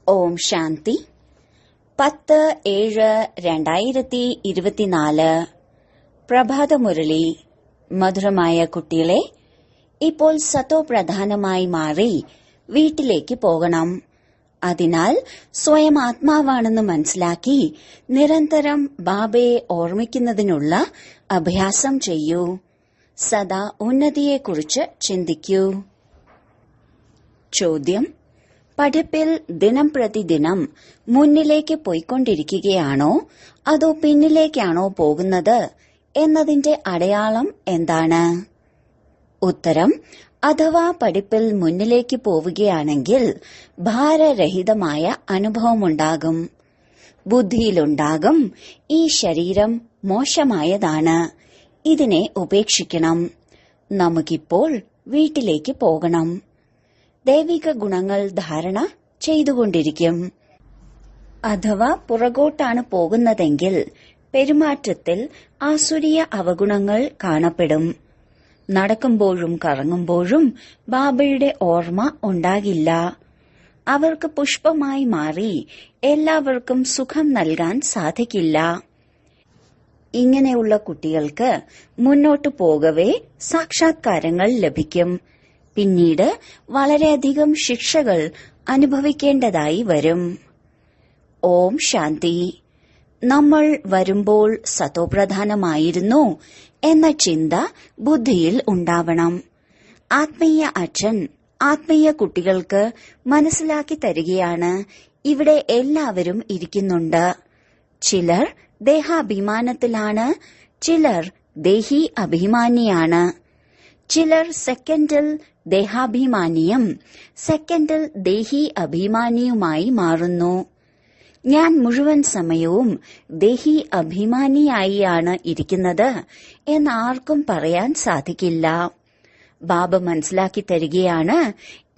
ഓം ശാന്തി 10/7/2024 പ്രഭാതമുരളി. മധുരമായ കുട്ടികളെ, ഇപ്പോൾ സത്തോ പ്രധാനമായി മാറി വീട്ടിലേക്ക് പോകണം. അതിനാൽ സ്വയം ആത്മാവാണെന്ന് മനസ്സിലാക്കി നിരന്തരം ബാബയെ ഓർമ്മിക്കുന്നതിനുള്ള അഭ്യാസം ചെയ്യൂ. സദാ ഉന്നതിയെക്കുറിച്ച് ചിന്തിക്കൂ. ചോദ്യം: പഠിപ്പിൽ ദിനം പ്രതിദിനം മുന്നിലേക്ക് പോയിക്കൊണ്ടിരിക്കുകയാണോ അതോ പിന്നിലേക്കാണോ പോകുന്നത് എന്നതിന്റെ അടയാളം എന്താണ്? ഉത്തരം: അഥവാ പഠിപ്പിൽ മുന്നിലേക്ക് പോവുകയാണെങ്കിൽ ഭാരരഹിതമായ അനുഭവമുണ്ടാകും. ബുദ്ധിയിലുണ്ടാകും, ഈ ശരീരം മോശമായതാണ്, ഇതിനെ ഉപേക്ഷിക്കണം, നമുക്കിപ്പോൾ വീട്ടിലേക്ക് പോകണം. ദൈവിക ഗുണങ്ങൾ ധാരണ ചെയ്തുകൊണ്ടിരിക്കും. അഥവാ പുറകോട്ടാണ് പോകുന്നതെങ്കിൽ പെരുമാറ്റത്തിൽ ആസുരീയ അവഗുണങ്ങൾ കാണപ്പെടും. നടക്കുമ്പോഴും കറങ്ങുമ്പോഴും ബാബയുടെ ഓർമ്മ ഉണ്ടാകില്ല. അവർക്ക് പുഷ്പമായി മാറി എല്ലാവർക്കും സുഖം നൽകാൻ സാധിക്കില്ല. ഇങ്ങനെയുള്ള കുട്ടികൾക്ക് മുന്നോട്ടു പോകവേ സാക്ഷാത്കാരങ്ങൾ ലഭിക്കും. പിന്നീട് വളരെയധികം ശിക്ഷകൾ അനുഭവിക്കേണ്ടതായി വരും. ഓം ശാന്തി. നമ്മൾ വരുമ്പോൾ സതോപ്രധാനമായിരുന്നു എന്ന ചിന്ത ബുദ്ധിയിൽ ഉണ്ടാവണം. ആത്മീയ അച്ഛൻ ആത്മീയ കുട്ടികൾക്ക് മനസ്സിലാക്കി തരികയാണ്, ഇവിടെ എല്ലാവരും ഇരിക്കുന്നുണ്ട്. ചിലർ ദേഹാഭിമാനത്തിലാണ്, ചിലർ ദേഹി അഭിമാനിയാണ്. ചിലർ സെക്കൻഡിൽ ദേഹാഭിമാനിയും സെക്കൻഡിൽ ദേഹി അഭിമാനിയുമായി മാറുന്നു. ഞാൻ മുഴുവൻ സമയവും ദേഹി അഭിമാനിയായാണ് ഇരിക്കുന്നത് എന്ന് ആർക്കും പറയാൻ സാധിക്കില്ല. ബാബ മനസ്സിലാക്കി തരികയാണ്,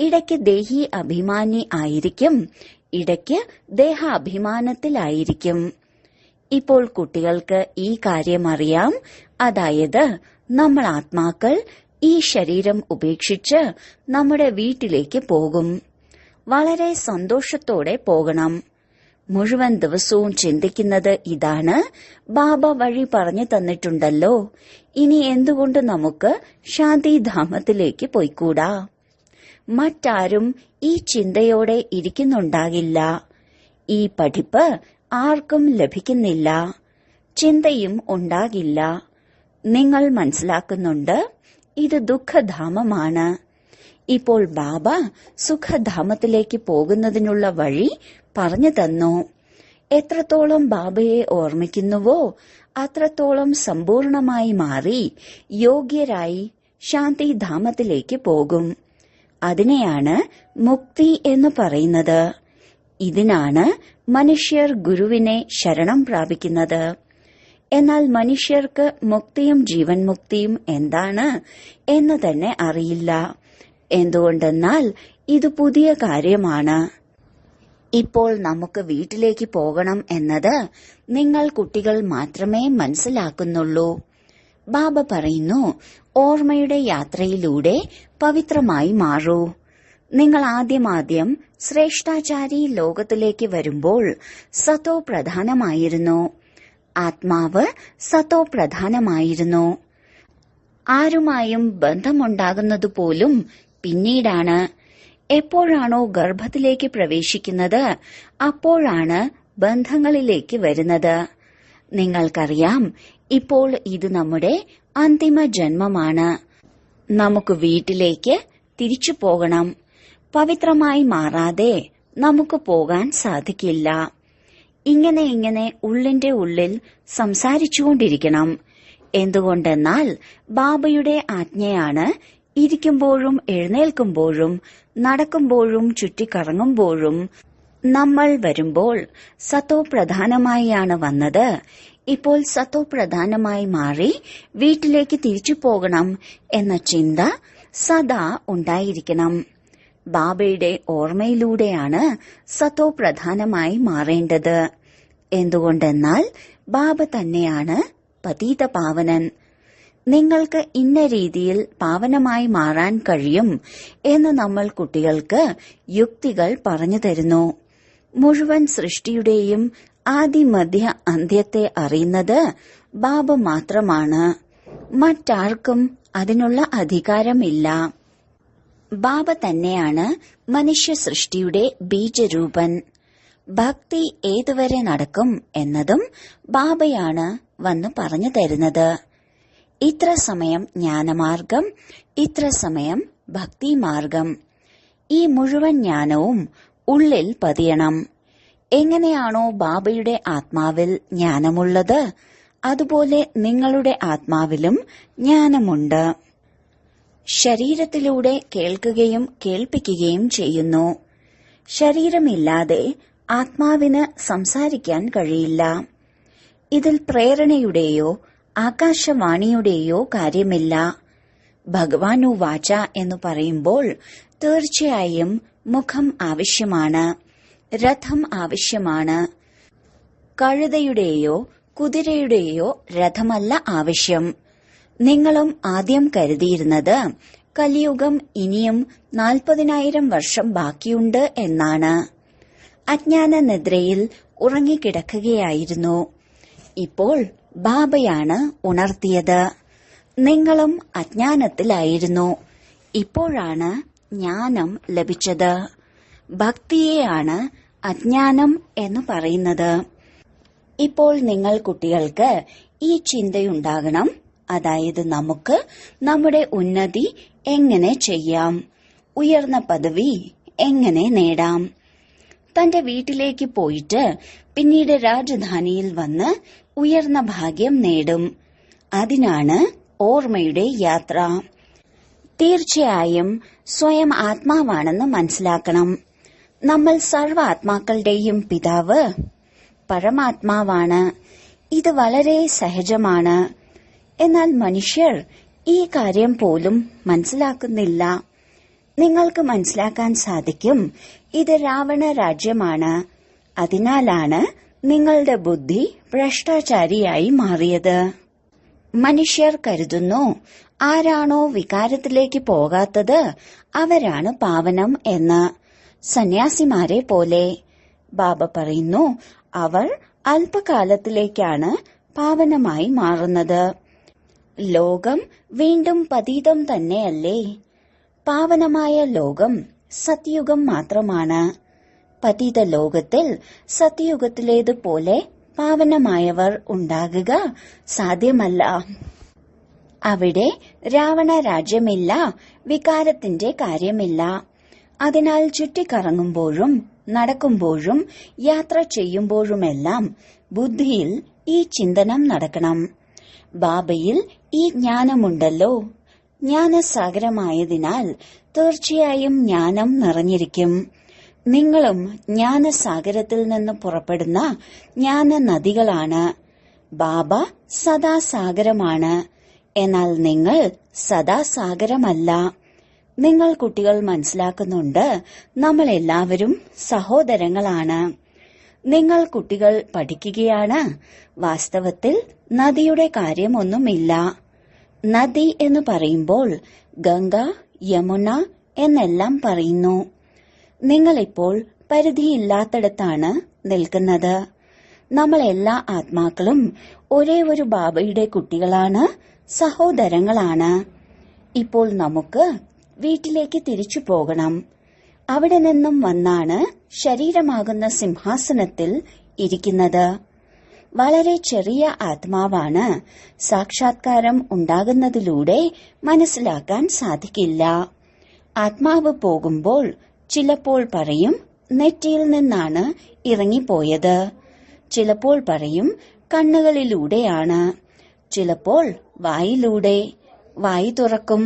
ഇടയ്ക്ക് ദേഹി അഭിമാനി ആയിരിക്കും, ഇടയ്ക്ക് ദേഹാഭിമാനത്തിലായിരിക്കും. ഇപ്പോൾ കുട്ടികൾക്ക് ഈ കാര്യം അറിയാം, അതായത് നമ്മൾ ആത്മാക്കൾ ഈ ശരീരം ഉപേക്ഷിച്ച് നമ്മുടെ വീട്ടിലേക്ക് പോകും. വളരെ സന്തോഷത്തോടെ പോകണം. മുഴുവൻ ദിവസവും ചിന്തിക്കുന്നത് ഇതാണ്, ബാബ വഴി പറഞ്ഞു തന്നിട്ടുണ്ടല്ലോ, ഇനി എന്തുകൊണ്ട് നമുക്ക് ശാന്തിധാമത്തിലേക്ക് പോയിക്കൂടാ? മറ്റാരും ഈ ചിന്തയോടെ ഇരിക്കുന്നുണ്ടാകില്ല. ഈ പഠിപ്പ് ആർക്കും ലഭിക്കുന്നില്ല, ചിന്തയും ഉണ്ടാകില്ല. നിങ്ങൾ മനസ്സിലാക്കുന്നുണ്ട്, ഇത് ദുഃഖധാമമാണ്. ഇപ്പോൾ ബാബ സുഖധാമത്തിലേക്ക് പോകുന്നതിനുള്ള വഴി പറഞ്ഞു തന്നു. എത്രത്തോളം ബാബയെ ഓർമ്മിക്കുന്നുവോ അത്രത്തോളം സമ്പൂർണമായി മാറി യോഗ്യരായി ശാന്തിധാമത്തിലേക്ക് പോകും. അതിനെയാണ് മുക്തി എന്ന് പറയുന്നത്. ഇതിനാണ് മനുഷ്യർ ഗുരുവിനെ ശരണം പ്രാപിക്കുന്നത്. എന്നാൽ മനുഷ്യർക്ക് മുക്തിയും ജീവൻ മുക്തിയും എന്താണ് എന്ന് തന്നെ അറിയില്ല. എന്തുകൊണ്ടെന്നാൽ ഇത് പുതിയ കാര്യമാണ്. ഇപ്പോൾ നമുക്ക് വീട്ടിലേക്ക് പോകണം എന്നത് നിങ്ങൾ കുട്ടികൾ മാത്രമേ മനസ്സിലാക്കുന്നുള്ളൂ. ബാബ പറയുന്നു, ഓർമ്മയുടെ യാത്രയിലൂടെ പവിത്രമായി മാറൂ. നിങ്ങൾ ആദ്യം ശ്രേഷ്ഠാചാരി ലോകത്തിലേക്ക് വരുമ്പോൾ സത്തോ പ്രധാനമായിരുന്നു. ആത്മാവ് സത്തോ പ്രധാനമായിരുന്നു. ആരുമായും ബന്ധമുണ്ടാകുന്നതുപോലും പിന്നീടാണ്. എപ്പോഴാണോ ഗർഭത്തിലേക്ക് പ്രവേശിക്കുന്നത് അപ്പോഴാണ് ബന്ധങ്ങളിലേക്ക് വരുന്നത്. നിങ്ങൾക്കറിയാം, ഇപ്പോൾ ഇത് നമ്മുടെ അന്തിമ ജന്മമാണ്. നമുക്ക് വീട്ടിലേക്ക് തിരിച്ചു പോകണം. പവിത്രമായി മാറാതെ നമുക്ക് പോകാൻ സാധിക്കില്ല. ഇങ്ങനെ ഉള്ളിന്റെ ഉള്ളിൽ സംസാരിച്ചുകൊണ്ടിരിക്കണം. എന്തുകൊണ്ടെന്നാൽ ബാബയുടെ ആജ്ഞയാണ്, ഇരിക്കുമ്പോഴും എഴുന്നേൽക്കുമ്പോഴും നടക്കുമ്പോഴും ചുറ്റിക്കറങ്ങുമ്പോഴും നമ്മൾ വരുമ്പോൾ സത്തോ പ്രധാനമായാണ് വന്നത്. ഇപ്പോൾ സത്തോ പ്രധാനമായി മാറി വീട്ടിലേക്ക് തിരിച്ചു പോകണം എന്ന ചിന്ത സദാ ഉണ്ടായിരിക്കണം. ബാബയുടെ ഓർമ്മയിലൂടെയാണ് സത്തോ പ്രധാനമായി മാറേണ്ടത്. എന്തുകൊണ്ടെന്നാൽ ബാബ തന്നെയാണ് പതീത പാവനൻ. നിങ്ങൾക്ക് ഇന്ന രീതിയിൽ പാവനമായി മാറാൻ കഴിയും എന്ന് നമ്മൾ കുട്ടികൾക്ക് യുക്തികൾ പറഞ്ഞു തരുന്നു. മുഴുവൻ സൃഷ്ടിയുടെയും ആദിമധ്യ അന്ത്യത്തെ അറിയുന്നത് ബാബ മാത്രമാണ്. മറ്റാർക്കും അതിനുള്ള അധികാരമില്ല. ബാബ തന്നെയാണ് മനുഷ്യ സൃഷ്ടിയുടെ ബീജരൂപൻ. ഭക്തി ഏതുവരെ നടക്കും എന്നതും ബാബയാണ് വന്ന് പറഞ്ഞു തരുന്നത്. ഇത്ര സമയം ജ്ഞാനമാർഗം, ഇത്ര സമയം ഭക്തിമാർഗം. ഈ മുഴുവൻ ജ്ഞാനവും ഉള്ളിൽ പതിയണം. എങ്ങനെയാണോ ബാബയുടെ ആത്മാവിൽ ജ്ഞാനമുള്ളത്, അതുപോലെ നിങ്ങളുടെ ആത്മാവിലും ജ്ഞാനമുണ്ട്. ശരീരത്തിലൂടെ കേൾക്കുകയും കേൾപ്പിക്കുകയും ചെയ്യുന്നു. ശരീരമില്ലാതെ ആത്മാവിന് സംസാരിക്കാൻ കഴിയില്ല. ഇതിൽ പ്രേരണയുടെയോ ആകാശവാണിയുടെയോ കാര്യമില്ല. ഭഗവാനു വാച എന്ന് പറയുമ്പോൾ തീർച്ചയായും മുഖം ആവശ്യമാണ്, രഥം ആവശ്യമാണ്. കഴുതയുടെയോ കുതിരയുടെയോ രഥമല്ല ആവശ്യം. നിങ്ങളും ആദ്യം കരുതിയിരുന്നത് കലിയുഗം ഇനിയും 40,000 വർഷം ബാക്കിയുണ്ട് എന്നാണ്. അജ്ഞാന നിദ്രയിൽ ഉറങ്ങിക്കിടക്കുകയായിരുന്നു. ഇപ്പോൾ ബാബയാണ് ഉണർത്തിയത്. നിങ്ങളും അജ്ഞാനത്തിലായിരുന്നു. ഇപ്പോഴാണ് ജ്ഞാനം ലഭിച്ചത്. ഭക്തിയെയാണ് അജ്ഞാനം എന്ന് പറയുന്നത്. ഇപ്പോൾ നിങ്ങൾ കുട്ടികൾക്ക് ഈ ചിന്തയുണ്ടാകണം. അതായത് നമുക്ക് നമ്മുടെ ഉന്നതി എങ്ങനെ ചെയ്യാം, ഉയർന്ന പദവി എങ്ങനെ നേടാം. തന്റെ വീട്ടിലേക്ക് പോയിട്ട് പിന്നീട് രാജധാനിയിൽ വന്ന് ഉയർന്ന ഭാഗ്യം നേടും. അതിനാണ് ഓർമ്മയുടെ യാത്ര. തീർച്ചയായും സ്വയം ആത്മാവാണെന്ന് മനസ്സിലാക്കണം. നമ്മൾ സർവ്വ ആത്മാക്കളുടെയും പിതാവ് പരമാത്മാവാണ്. ഇത് വളരെ സഹജമാണ്. എന്നാൽ മനുഷ്യർ ഈ കാര്യം പോലും മനസ്സിലാക്കുന്നില്ല. നിങ്ങൾക്ക് മനസ്സിലാക്കാൻ സാധിക്കും, ഇത് രാവണ രാജ്യമാണ്. അതിനാലാണ് നിങ്ങളുടെ ബുദ്ധി ഭ്രഷ്ടാചാരിയായി മാറിയത്. മനുഷ്യർ കരുതുന്നു ആരാണോ വികാരത്തിലേക്ക് പോകാത്തത് അവരാണ് പാവനം എന്ന്. സന്യാസിമാരെ പോലെ. ബാബ പറയുന്നു, അവർ അല്പകാലത്തിലേക്കാണ് പാവനമായി മാറുന്നത്. ലോകം വീണ്ടും പതീതം തന്നെയല്ലേ? പാവനമായ ലോകം സത്യുഗം മാത്രമാണ്. പതിത ലോകത്തിൽ സത്യയുഗത്തിലേതുപോലെ പാവനമായവർ ഉണ്ടാകുക സാധ്യമല്ല. അവിടെ രാവണ രാജ്യമില്ല, വികാരത്തിന്റെ കാര്യമില്ല. അതിനാൽ ചുറ്റിക്കറങ്ങുമ്പോഴും നടക്കുമ്പോഴും യാത്ര ചെയ്യുമ്പോഴുമെല്ലാം ബുദ്ധിയിൽ ഈ ചിന്തനം നടക്കണം. ബാബയിൽ ഈ ജ്ഞാനമുണ്ടല്ലോ. ജ്ഞാനസാഗരമായതിനാൽ തീർച്ചയായും ജ്ഞാനം നിറഞ്ഞിരിക്കും. നിങ്ങളും ജ്ഞാനസാഗരത്തിൽ നിന്ന് പുറപ്പെടുന്ന ജ്ഞാന നദികളാണ്. ബാബ സദാ സാഗരമാണ്. എന്നാൽ നിങ്ങൾ സദാ സാഗരമല്ല. നിങ്ങൾ കുട്ടികൾ മനസ്സിലാക്കുന്നുണ്ട്, നമ്മൾ എല്ലാവരും സഹോദരങ്ങളാണ്. നിങ്ങൾ കുട്ടികൾ പഠിക്കുകയാണ്. വാസ്തവത്തിൽ നദിയുടെ കാര്യമൊന്നുമില്ല. നദി എന്ന് പറയുമ്പോൾ ഗംഗ, യമുന എന്നെല്ലാം പറയുന്നു. നിങ്ങളിപ്പോൾ പരിധിയില്ലാത്തിടത്താണ് നിൽക്കുന്നത്. നമ്മൾ എല്ലാ ആത്മാക്കളും ഒരേ ഒരു ബാബയുടെ കുട്ടികളാണ്, സഹോദരങ്ങളാണ്. ഇപ്പോൾ നമുക്ക് വീട്ടിലേക്ക് തിരിച്ചു പോകണം. അവിടെ നിന്നും വന്നാണ് ശരീരമാകുന്ന സിംഹാസനത്തിൽ ഇരിക്കുന്നത്. വളരെ ചെറിയ ആത്മാവാണ്. സാക്ഷാത്കാരം ഉണ്ടാകുന്നതിലൂടെ മനസ്സിലാക്കാൻ സാധിക്കില്ല. ആത്മാവ് പോകുമ്പോൾ ചിലപ്പോൾ പറയും നെറ്റിയിൽ നിന്നാണ് ഇറങ്ങിപ്പോയത്, ചിലപ്പോൾ പറയും കണ്ണുകളിലൂടെയാണ്, ചിലപ്പോൾ വായിലൂടെ. വായി തുറക്കും.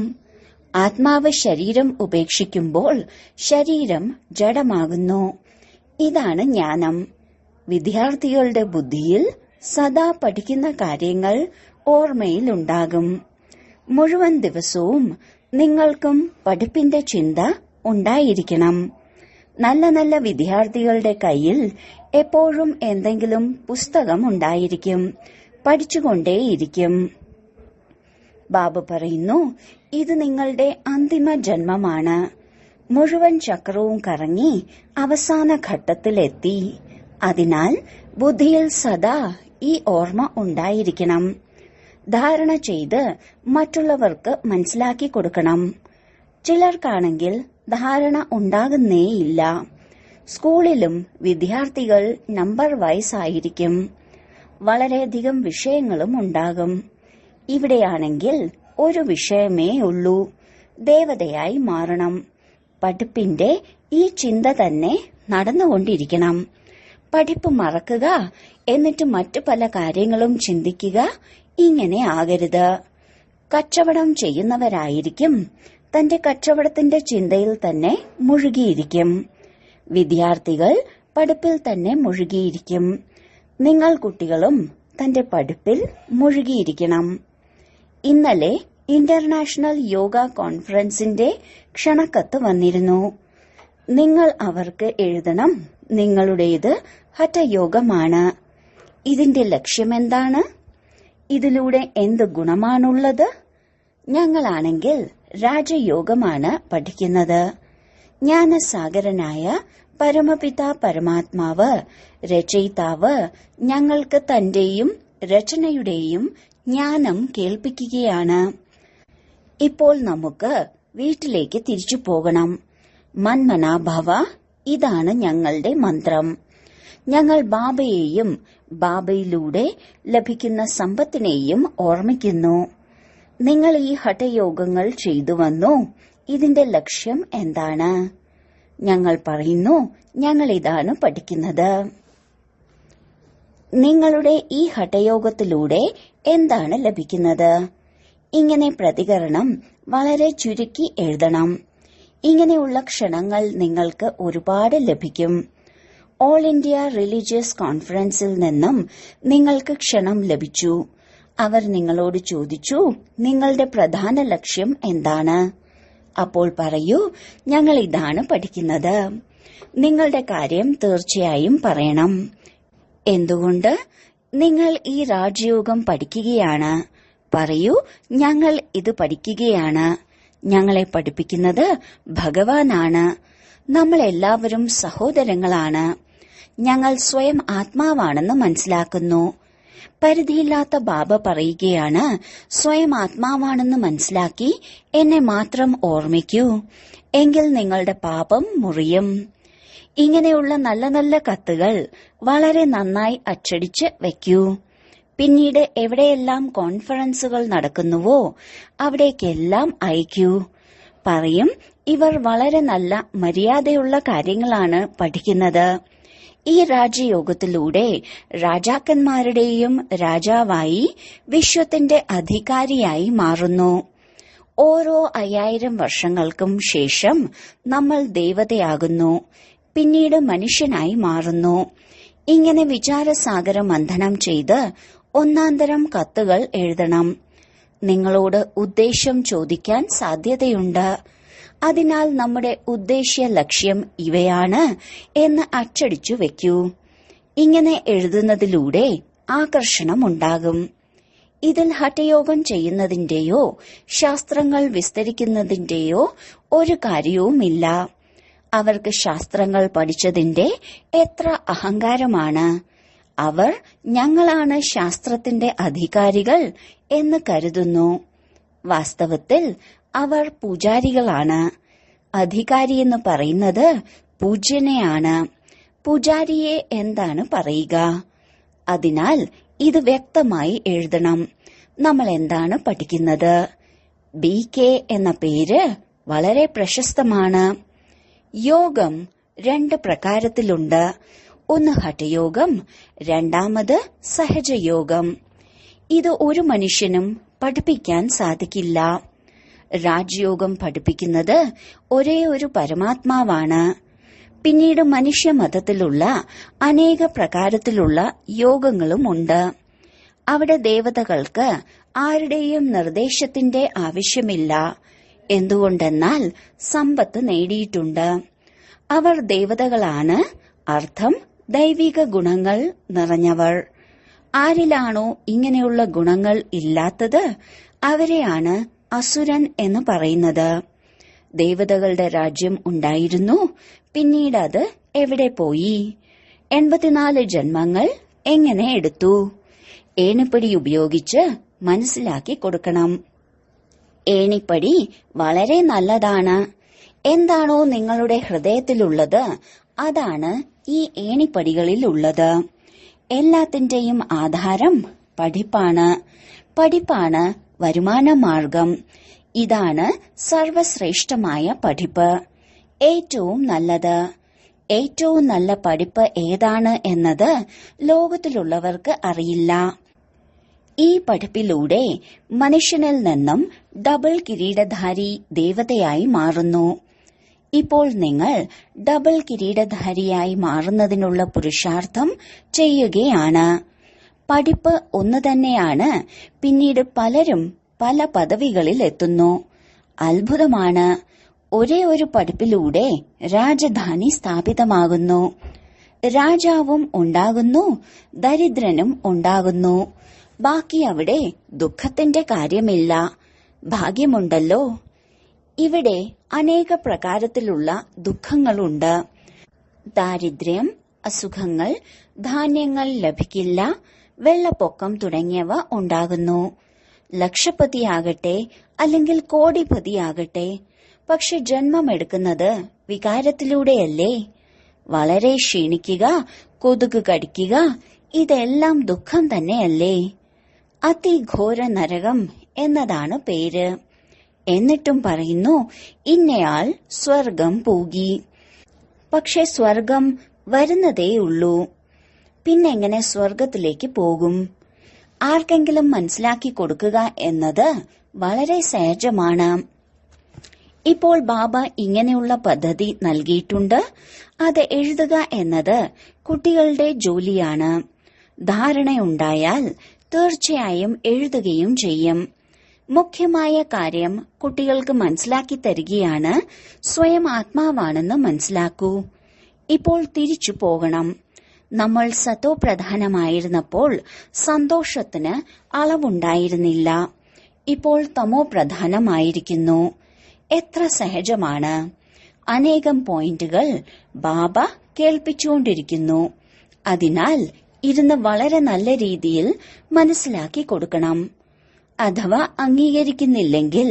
ആത്മാവ് ശരീരം ഉപേക്ഷിക്കുമ്പോൾ ശരീരം ജഡമാകുന്നു. ഇതാണ് ജ്ഞാനം. വിദ്യാർത്ഥികളുടെ ബുദ്ധിയിൽ സദാ പഠിക്കുന്ന കാര്യങ്ങൾ ഓർമ്മയിലുണ്ടാകും. മുഴുവൻ ദിവസവും നിങ്ങൾക്കും പഠിപ്പിന്റെ ചിന്ത ഉണ്ടായിരിക്കണം. നല്ല നല്ല വിദ്യാർത്ഥികളുടെ കയ്യിൽ എപ്പോഴും എന്തെങ്കിലും പുസ്തകം ഉണ്ടായിരിക്കും, പഠിച്ചുകൊണ്ടേയിരിക്കും. ബാബ പറയുന്നു, ഇത് നിങ്ങളുടെ അന്തിമ ജന്മമാണ്. മുഴുവൻ ചക്രവും കറങ്ങി അവസാന ഘട്ടത്തിലെത്തി. അതിനാൽ ബുദ്ധിയിൽ സദാ ഈ ഓർമ്മ ഉണ്ടായിരിക്കണം. ധാരണ ചെയ്ത് മറ്റുള്ളവർക്ക് മനസ്സിലാക്കി കൊടുക്കണം. ചിലർക്കാണെങ്കിൽ ധാരണ ഉണ്ടാകുന്നേയില്ല. സ്കൂളിലും വിദ്യാർത്ഥികൾ നമ്പർ വൈസ് ആയിരിക്കും. വളരെയധികം വിഷയങ്ങളും ഉണ്ടാകും. ഇവിടെയാണെങ്കിൽ ഒരു വിഷയമേ ഉള്ളൂ, ദേവതയായി മാറണം. പഠിപ്പിന്റെ ഈ ചിന്ത തന്നെ നടന്നുകൊണ്ടിരിക്കണം. പഠിപ്പ് മറക്കുക, എന്നിട്ട് മറ്റു പല കാര്യങ്ങളും ചിന്തിക്കുക, ഇങ്ങനെ ആകരുത്. കച്ചവടം ചെയ്യുന്നവരായിരിക്കും, തന്റെ കച്ചവടത്തിന്റെ ചിന്തയിൽ തന്നെ മുഴുകിയിരിക്കും. വിദ്യാർത്ഥികൾ പഠിപ്പിൽ തന്നെ മുഴുകിയിരിക്കും. നിങ്ങൾ കുട്ടികളും തന്റെ പഠിപ്പിൽ മുഴുകിയിരിക്കണം. ഇന്നലെ ഇന്റർനാഷണൽ യോഗ കോൺഫറൻസിന്റെ ക്ഷണക്കത്ത് വന്നിരുന്നു. നിങ്ങൾ അവർക്ക് എഴുതണം, നിങ്ങളുടേത് ഹഠയോഗമാണ്. ഇതിന്റെ ലക്ഷ്യമെന്താണ്? ഇതിലൂടെ എന്ത് ഗുണമാണുള്ളത്? ഞങ്ങളാണെങ്കിൽ രാജയോഗമാണ് പഠിക്കുന്നത്. ജ്ഞാനസാഗരനായ പരമപിത പരമാത്മാവ്, രചയിതാവ്, ഞങ്ങൾക്ക് തന്റെയും രചനയുടെയും ജ്ഞാനം കേൾപ്പിക്കുകയാണ്. ഇപ്പോൾ നമുക്ക് വീട്ടിലേക്ക് തിരിച്ചു പോകണം. മന്മനാഭവ, ഇതാണ് ഞങ്ങളുടെ മന്ത്രം. ഞങ്ങൾ ബാബയെയും ബാബയിലൂടെ ലഭിക്കുന്ന സമ്പത്തിനെയും ഓർമ്മിക്കുന്നു. നിങ്ങൾ ഈ ഹഠയോഗങ്ങൾ ചെയ്തു വന്നു. ഇതിന്റെ ലക്ഷ്യം എന്താണ്? ഞങ്ങൾ പറയുന്നു, ഞങ്ങൾ ഇതാണ് പഠിക്കുന്നത്. നിങ്ങളുടെ ഈ ഹഠയോഗത്തിലൂടെ എന്താണ് ലഭിക്കുന്നത്? ഇങ്ങനെ പ്രതികരണം വളരെ ചുരുക്കി എഴുതണം. ഇങ്ങനെയുള്ള ക്ഷണങ്ങൾ നിങ്ങൾക്ക് ഒരുപാട് ലഭിക്കും. ഓൾ ഇന്ത്യ റിലീജിയസ് കോൺഫറൻസിൽ നിന്നും നിങ്ങൾക്ക് ക്ഷണം ലഭിച്ചു. അവർ നിങ്ങളോട് ചോദിച്ചു, നിങ്ങളുടെ പ്രധാന ലക്ഷ്യം എന്താണ്? അപ്പോൾ പറയൂ, ഞങ്ങൾ ഇതാണ് പഠിക്കുന്നത്. നിങ്ങളുടെ കാര്യം തീർച്ചയായും പറയണം. എന്തുകൊണ്ട്? നിങ്ങൾ ഈ രാജയോഗം പഠിക്കുകയാണ്. പറയൂ, ഞങ്ങൾ ഇത് പഠിക്കുകയാണ്. ഞങ്ങളെ പഠിപ്പിക്കുന്നത് ഭഗവാനാണ്. നമ്മളെല്ലാവരും സഹോദരങ്ങളാണ്. ഞങ്ങൾ സ്വയം ആത്മാവാണെന്ന് മനസ്സിലാക്കുന്നു. പരിധിയില്ലാത്ത ബാബ പറയുകയാണ്, സ്വയം ആത്മാവാണെന്ന് മനസ്സിലാക്കി എന്നെ മാത്രം ഓർമ്മിക്കൂ, എങ്കിൽ നിങ്ങളുടെ പാപം മുറിയും. ഇങ്ങനെയുള്ള നല്ല നല്ല കത്തുകൾ വളരെ നന്നായി അച്ചടിച്ച് വെക്കൂ. പിന്നീട് എവിടെയെല്ലാം കോൺഫറൻസുകൾ നടക്കുന്നുവോ അവിടേക്കെല്ലാം അയക്കൂ. പറയും, ഇവർ വളരെ നല്ല മര്യാദയുള്ള കാര്യങ്ങളാണ് പഠിക്കുന്നത്. ഈ രാജയോഗത്തിലൂടെ രാജാക്കന്മാരുടെയും രാജാവായി വിശ്വത്തിന്റെ അധികാരിയായി മാറുന്നു. ഓരോ 5000 വർഷങ്ങൾക്കും ശേഷം നമ്മൾ ദേവതയാകുന്നു, പിന്നീട് മനുഷ്യനായി മാറുന്നു. ഇങ്ങനെ വിചാരസാഗര മന്ഥനം ചെയ്ത് ഒന്നാന്തരം കത്തുകൾ എഴുതണം. നിങ്ങളോട് ഉദ്ദേശ്യം ചോദിക്കാൻ സാധ്യതയുണ്ട്. അതിനാൽ നമ്മുടെ ഉദ്ദേശ്യ ലക്ഷ്യം ഇവയാണ് എന്ന് അച്ചടിച്ചു വെക്കൂ. ഇങ്ങനെ എഴുതുന്നതിലൂടെ ആകർഷണമുണ്ടാകും. ഇതിൽ ഹഠയോഗം ചെയ്യുന്നതിന്റെയോ ശാസ്ത്രങ്ങൾ വിസ്തരിക്കുന്നതിന്റെയോ ഒരു കാര്യവുമില്ല. അവർക്ക് ശാസ്ത്രങ്ങൾ പഠിച്ചതിന്റെ എത്ര അഹങ്കാരമാണ്. അവർ ഞങ്ങളാണ് ശാസ്ത്രത്തിന്റെ അധികാരികൾ എന്ന് കരുതുന്നു. വാസ്തവത്തിൽ അവർ പൂജാരികളാണ്. അധികാരിയെന്ന് പറയുന്നത് പൂജ്യനെയാണ്. പൂജാരിയെ എന്താണ് പറയുക? അതിനാൽ ഇത് വ്യക്തമായി എഴുതണം. നമ്മൾ എന്താണ് പഠിക്കുന്നത്? BK എന്ന പേര് വളരെ പ്രശസ്തമാണ്. യോഗം 2 പ്രകാരത്തിലുണ്ട്. ഒന്ന് ഹഠയോഗം, രണ്ടാമത് സഹജയോഗം. ഇത് ഒരു മനുഷ്യനും പഠിപ്പിക്കാൻ സാധിക്കില്ല. രാജയോഗം പഠിപ്പിക്കുന്നത് ഒരേ ഒരു പരമാത്മാവാണ്. പിന്നീട് മനുഷ്യമതത്തിലുള്ള അനേക പ്രകാരത്തിലുള്ള യോഗങ്ങളുമുണ്ട്. അവിടെ ദേവതകൾക്ക് ആരുടെയും നിർദ്ദേശത്തിന്റെ ആവശ്യമില്ല. എന്തുകൊണ്ടെന്നാൽ സമ്പത്ത് നേടിയിട്ടുണ്ട്. അവർ ദേവതകളാണ്. അർത്ഥം ദൈവിക ഗുണങ്ങൾ നിറഞ്ഞവർ. ആരിലാണോ ഇങ്ങനെയുള്ള ഗുണങ്ങൾ ഇല്ലാത്തത് അവരെയാണ് അസുരൻ എന്ന് പറയുന്നത്. ദേവതകളുടെ രാജ്യം ഉണ്ടായിരുന്നു, പിന്നീട് അത് എവിടെ പോയി? 84 ജന്മങ്ങൾ എങ്ങനെ എടുത്തു? ഏണിപ്പടി ഉപയോഗിച്ച് മനസ്സിലാക്കി കൊടുക്കണം. ഏണിപ്പടി വളരെ നല്ലതാണ്. എന്താണോ നിങ്ങളുടെ ഹൃദയത്തിലുള്ളത് അതാണ് ഈ ഏണിപ്പടികളിൽ ഉള്ളത്. എല്ലാത്തിന്റെയും ആധാരം പഠിപ്പാണ്. പഠിപ്പാണ് വരുമാന മാർഗം. ഇതാണ് സർവശ്രേഷ്ഠമായ പഠിപ്പ്, ഏറ്റവും നല്ലത്. ഏറ്റവും നല്ല പഠിപ്പ് ഏതാണ് എന്നത് ലോകത്തിലുള്ളവർക്ക് അറിയില്ല. ഈ പഠിപ്പിലൂടെ മനുഷ്യനിൽ നിന്നും ഡബിൾ കിരീടധാരി ദേവതയായി മാറുന്നു. ഇപ്പോൾ നിങ്ങൾ ഡബിൾ കിരീടധാരിയായി മാറുന്നതിനുള്ള പുരുഷാർത്ഥം ചെയ്യുകയാണ്. പഠിപ്പ് ഒന്നു തന്നെയാണ്, പിന്നീട് പലരും പല പദവികളിൽ എത്തുന്നു. അത്ഭുതമാണ്. ഒരേ ഒരു പഠിപ്പിലൂടെ രാജധാനി സ്ഥാപിതമാകുന്നു. രാജാവും ഉണ്ടാകുന്നു, ദരിദ്രനും ഉണ്ടാകുന്നു. ബാക്കി അവിടെ ദുഃഖത്തിന്റെ കാര്യമില്ല. ഭാഗ്യമുണ്ടല്ലോ. ഇവിടെ അനേക പ്രകാരത്തിലുള്ള ദുഃഖങ്ങളുണ്ട്. ദാരിദ്ര്യം, അസുഖങ്ങൾ, ധാന്യങ്ങൾ ലഭിക്കില്ല, വെള്ളപ്പൊക്കം തുടങ്ങിയവ ഉണ്ടാകുന്നു. ലക്ഷപതിയാകട്ടെ അല്ലെങ്കിൽ കോടിപതിയാകട്ടെ, പക്ഷെ ജന്മമെടുക്കുന്നത് വികാരത്തിലൂടെയല്ലേ? വളരെ ക്ഷീണിക്കുക, കൊതുക് കടിക്കുക, ഇതെല്ലാം ദുഃഖം തന്നെയല്ലേ? അതിഘോര നരകം എന്നതാണ് പേര്. എന്നിട്ടും പറയുന്നു ഇന്നയാൾ സ്വർഗം പോകി. പക്ഷെ സ്വർഗം വരുന്നതേയുള്ളൂ. പിന്നെങ്ങനെ സ്വർഗത്തിലേക്ക് പോകും? ആർക്കെങ്കിലും മനസ്സിലാക്കി കൊടുക്കുക എന്നത് വളരെ സഹജമാണ്. ഇപ്പോൾ ബാബ ഇങ്ങനെയുള്ള പദ്ധതി നൽകിയിട്ടുണ്ട്. അത് എഴുതുക എന്നത് കുട്ടികളുടെ ജോലിയാണ്. ധാരണയുണ്ടായാൽ തീർച്ചയായും എഴുതുകയും ചെയ്യും. മുഖ്യമായ കാര്യം കുട്ടികൾക്ക് മനസ്സിലാക്കി തരികയാണ്. സ്വയം ആത്മാവാണെന്ന് മനസ്സിലാക്കൂ. ഇപ്പോൾ തിരിച്ചു പോകണം. നമ്മൾ സത്തോ പ്രധാനമായിരുന്നപ്പോൾ സന്തോഷത്തിന് അളവുണ്ടായിരുന്നില്ല. ഇപ്പോൾ തമോ പ്രധാനമായിരിക്കുന്നു. എത്ര സഹജമാണ്. അനേകം പോയിന്റുകൾ ബാബ കേൾപ്പിച്ചുകൊണ്ടിരിക്കുന്നു. അതിനാൽ ഇരുന്ന് വളരെ നല്ല രീതിയിൽ മനസ്സിലാക്കി കൊടുക്കണം. അഥവാ അംഗീകരിക്കുന്നില്ലെങ്കിൽ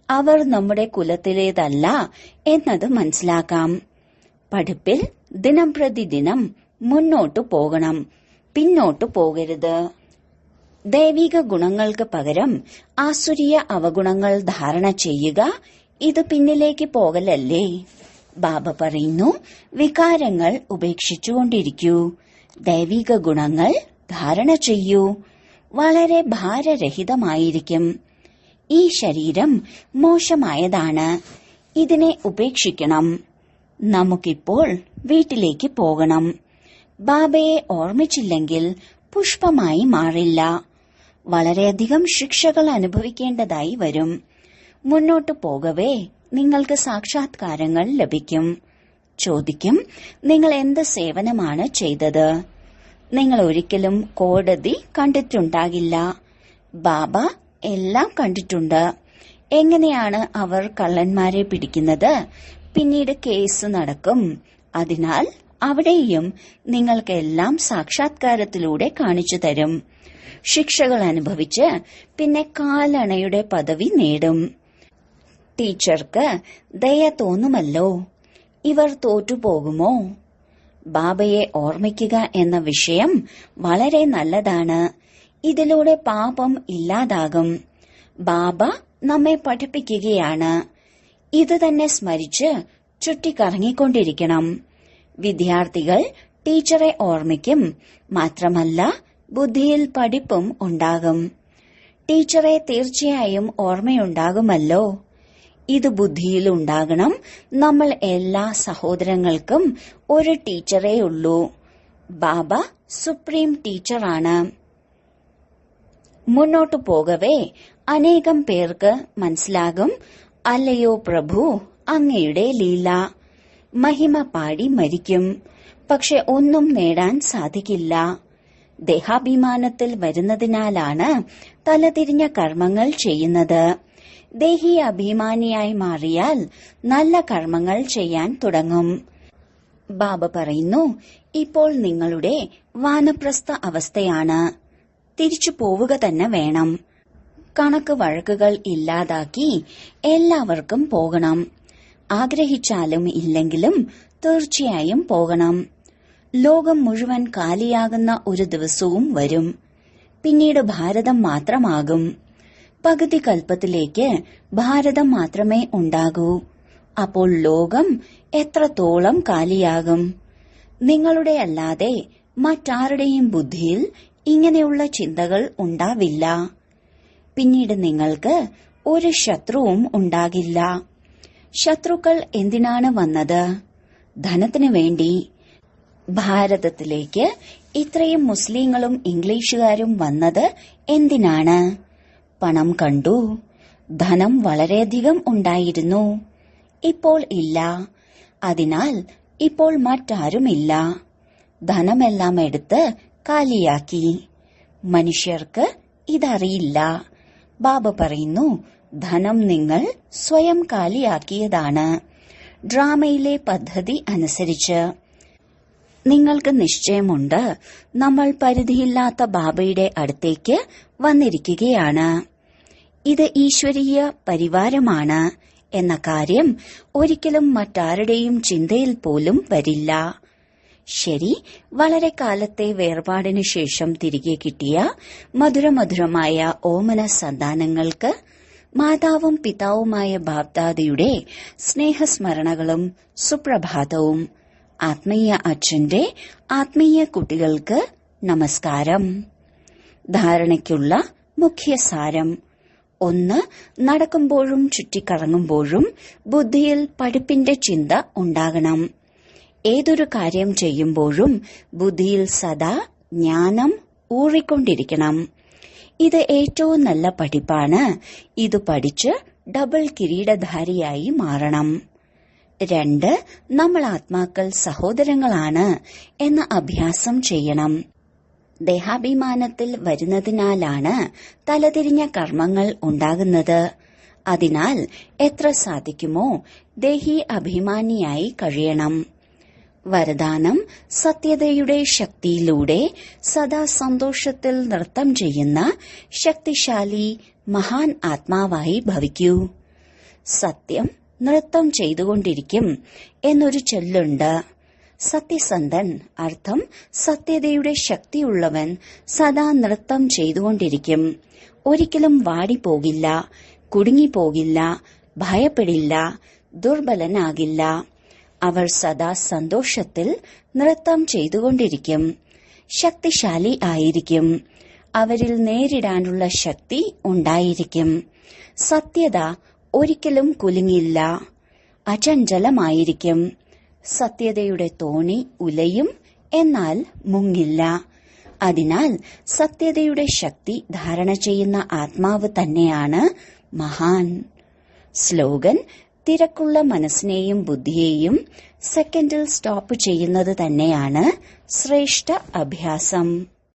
അവർ നമ്മുടെ കുലത്തിലേതല്ല എന്നത് മനസ്സിലാക്കാം. പഠിപ്പിൽ ദിനം പ്രതിദിനം മുന്നോട്ടു പോകണം, പിന്നോട്ടു പോകരുത്. ദൈവിക ഗുണങ്ങൾക്ക് പകരം ആസുരീയ അവഗുണങ്ങൾ ധാരണ ചെയ്യുക, ഇത് പിന്നിലേക്ക് പോകലല്ലേ? ബാബ പറയുന്നു വികാരങ്ങൾ ഉപേക്ഷിച്ചുകൊണ്ടിരിക്കൂ, ദൈവിക ഗുണങ്ങൾ ധാരണ ചെയ്യൂ. വളരെ ഭാരരഹിതമായിരിക്കും. ഈ ശരീരം മോശമായതാണ്, ഇതിനെ ഉപേക്ഷിക്കണം. നമുക്കിപ്പോൾ വീട്ടിലേക്ക് പോകണം. ബാബയെ ഓർമ്മിച്ചില്ലെങ്കിൽ പുഷ്പമായി മാറില്ല. വളരെയധികം ശിക്ഷകൾ അനുഭവിക്കേണ്ടതായി വരും. മുന്നോട്ടു പോകവേ നിങ്ങൾക്ക് സാക്ഷാത്കാരങ്ങൾ ലഭിക്കും. ചോദിക്കും, നിങ്ങൾ എന്ത് സേവനമാണ് ചെയ്തത്? നിങ്ങൾ ഒരിക്കലും കോടതി കണ്ടിട്ടുണ്ടാകില്ല. ബാബ എല്ലാം കണ്ടിട്ടുണ്ട്. എങ്ങനെയാണ് അവർ കള്ളന്മാരെ പിടിക്കുന്നത്? പിന്നീട് കേസ് നടക്കും. അതിനാൽ അവിടെയും നിങ്ങൾക്കെല്ലാം സാക്ഷാത്കാരത്തിലൂടെ കാണിച്ചു തരും. ശിക്ഷകൾ അനുഭവിച്ച് പിന്നെ കാലണയുടെ പദവി നേടും. ടീച്ചർക്ക് ദയ തോന്നുമല്ലോ. ഇവർ തോറ്റുപോകുമോ? ബാബയെ ഓർമ്മിക്കുക എന്ന വിഷയം വളരെ നല്ലതാണ്. ഇതിലൂടെ പാപം ഇല്ലാതാകും. ബാബ നമ്മെ പഠിപ്പിക്കുകയാണ്. ഇത് തന്നെ സ്മരിച്ച് ചുറ്റിക്കറങ്ങിക്കൊണ്ടിരിക്കണം. വിദ്യാർത്ഥികൾ ടീച്ചറെ ഓർമ്മിക്കും. മാത്രമല്ല ബുദ്ധിയിൽ പഠിപ്പും ഉണ്ടാകും. ടീച്ചറെ തീർച്ചയായും ഓർമ്മയുണ്ടാകുമല്ലോ. ഇത് ബുദ്ധിയിൽ ഉണ്ടാകണം. നമ്മൾ എല്ലാ സഹോദരങ്ങൾക്കും ഒരു ടീച്ചറേ ഉള്ളൂ. ബാബ സുപ്രീം ടീച്ചറാണ്. മുന്നോട്ടു പോകവേ അനേകം പേർക്ക് മനസ്സിലാകും, അല്ലയോ പ്രഭു, അങ്ങയുടെ ലീല. മഹിമ പാടി മരിക്കും. പക്ഷെ ഒന്നും നേടാൻ സാധിക്കില്ല. ദേഹാഭിമാനത്തിൽ വരുന്നതിനാലാണ് തലതിരിഞ്ഞ കർമ്മങ്ങൾ ചെയ്യുന്നത്. ദേഹി അഭിമാനിയായി മാറിയാൽ നല്ല കർമ്മങ്ങൾ ചെയ്യാൻ തുടങ്ങും. ബാബ പറയുന്നു, ഇപ്പോൾ നിങ്ങളുടെ വാനപ്രസ്ഥ അവസ്ഥയാണ്. തിരിച്ചു പോവുക തന്നെ വേണം. കണക്ക് വഴക്കുകൾ ഇല്ലാതാക്കി എല്ലാവർക്കും പോകണം. ആഗ്രഹിച്ചാലും ഇല്ലെങ്കിലും തീർച്ചയായും പോകണം. ലോകം മുഴുവൻ കാലിയാകുന്ന ഒരു ദിവസവും വരും. പിന്നീട് ഭാരതം മാത്രമാകും. പകുതി കൽപ്പത്തിലേക്ക് ഭാരതം മാത്രമേ ഉണ്ടാകൂ. അപ്പോൾ ലോകം എത്രത്തോളം കാലിയാകും. നിങ്ങളുടെ അല്ലാതെ മറ്റാരുടെയും ബുദ്ധിയിൽ ഇങ്ങനെയുള്ള ചിന്തകൾ ഉണ്ടാവില്ല. പിന്നീട് നിങ്ങൾക്ക് ഒരു ശത്രുവും ഉണ്ടാകില്ല. ശത്രുക്കൾ എന്തിനാണ് വന്നത്? ധനത്തിനു വേണ്ടി. ഭാരതത്തിലേക്ക് ഇത്രയും മുസ്ലിങ്ങളും ഇംഗ്ലീഷുകാരും വന്നത് എന്തിനാണ്? പണം കണ്ടു. ധനം വളരെയധികം ഉണ്ടായിരുന്നു. ഇപ്പോൾ ഇല്ല. അതിനാൽ ഇപ്പോൾ മറ്റാരുമില്ല. ധനമെല്ലാം എടുത്ത് കാലിയാക്കി. മനുഷ്യർക്ക് ഇതറിയില്ല. ബാബ പറയുന്നു, ധനം നിങ്ങൾ സ്വയം കാലിയാക്കിയതാണ്. ഡ്രാമയിലെ പദ്ധതി അനുസരിച്ച് നിങ്ങൾക്ക് നിശ്ചയമുണ്ട്, നമ്മൾ പരിധിയില്ലാത്ത ബാബയുടെ അടുത്തേക്ക് വന്നിരിക്കുകയാണ്. ഇത് ഈശ്വരീയ പരിവാരമാണ് എന്ന കാര്യം ഒരിക്കലും മറ്റാരുടെയും ചിന്തയിൽ പോലും വരില്ല. ശരി, വളരെ കാലത്തെ വേർപാടിനു ശേഷം തിരികെ കിട്ടിയ മധുരമധുരമായ ഓമന സന്താനങ്ങൾക്ക് മാതാവും പിതാവുമായ ബാപ്ദാദയുടെ സ്നേഹസ്മരണകളും സുപ്രഭാതവും. ആത്മീയ അച്ഛന്റെ ആത്മീയ കുട്ടികൾക്ക് നമസ്കാരം. ധാരണയ്ക്കുള്ള മുഖ്യസാരം: 1. നടക്കുമ്പോഴും ചുറ്റിക്കറങ്ങുമ്പോഴും ബുദ്ധിയിൽ പഠിപ്പിന്റെ ചിന്ത ഉണ്ടാകണം. ഏതൊരു കാര്യം ചെയ്യുമ്പോഴും ബുദ്ധിയിൽ സദാ ജ്ഞാനം ഊറിക്കൊണ്ടിരിക്കണം. ഇത് ഏറ്റവും നല്ല പഠിപ്പാണ്. ഇത് പഠിച്ച് ഡബിൾ കിരീടധാരിയായി മാറണം. 2. നമ്മൾ ആത്മാക്കൾ സഹോദരങ്ങളാണ് എന്ന അഭ്യാസം ചെയ്യണം. ദേഹാഭിമാനത്തിൽ വരുന്നതിനാലാണ് തലതിരിഞ്ഞ കർമ്മങ്ങൾ ഉണ്ടാകുന്നത്. അതിനാൽ എത്ര സാധിക്കുമോ ദേഹി അഭിമാനിയായി കഴിയണം. വരദാനം: സത്യതയുടെ ശക്തിയിലൂടെ സദാ സന്തോഷത്തിൽ നൃത്തം ചെയ്യുന്ന ശക്തിശാലി മഹാൻ ആത്മാവായി ഭവിക്കൂ. സത്യം നൃത്തം ചെയ്തുകൊണ്ടിരിക്കും എന്നൊരു ചൊല്ലുണ്ട്. സത്യസന്ധൻ അർത്ഥം സത്യതയുടെ ശക്തിയുള്ളവൻ സദാ നൃത്തം ചെയ്തുകൊണ്ടിരിക്കും. ഒരിക്കലും വാടിപ്പോകില്ല, കുടുങ്ങിപ്പോകില്ല, ഭയപ്പെടില്ല, ദുർബലനാകില്ല. അവർ സദാ സന്തോഷത്തിൽ നൃത്തം ചെയ്തുകൊണ്ടിരിക്കും. ശക്തിശാലി ആയിരിക്കും. അവരിൽ നേരിടാനുള്ള ശക്തി ഉണ്ടായിരിക്കും. സത്യത ഒരിക്കലും കുലുങ്ങില്ല, അചഞ്ചലമായിരിക്കും. സത്യതയുടെ തോണി ഉലയും, എന്നാൽ മുങ്ങില്ല. അതിനാൽ സത്യതയുടെ ശക്തി ധാരണ ചെയ്യുന്ന ആത്മാവ് തന്നെയാണ് മഹാൻ. സ്ലോഗൻ: തിരക്കുള്ള മനസ്സിനെയും ബുദ്ധിയെയും സെക്കൻഡിൽ സ്റ്റോപ്പ് ചെയ്യുന്നത് തന്നെയാണ് ശ്രേഷ്ഠ അഭ്യാസം.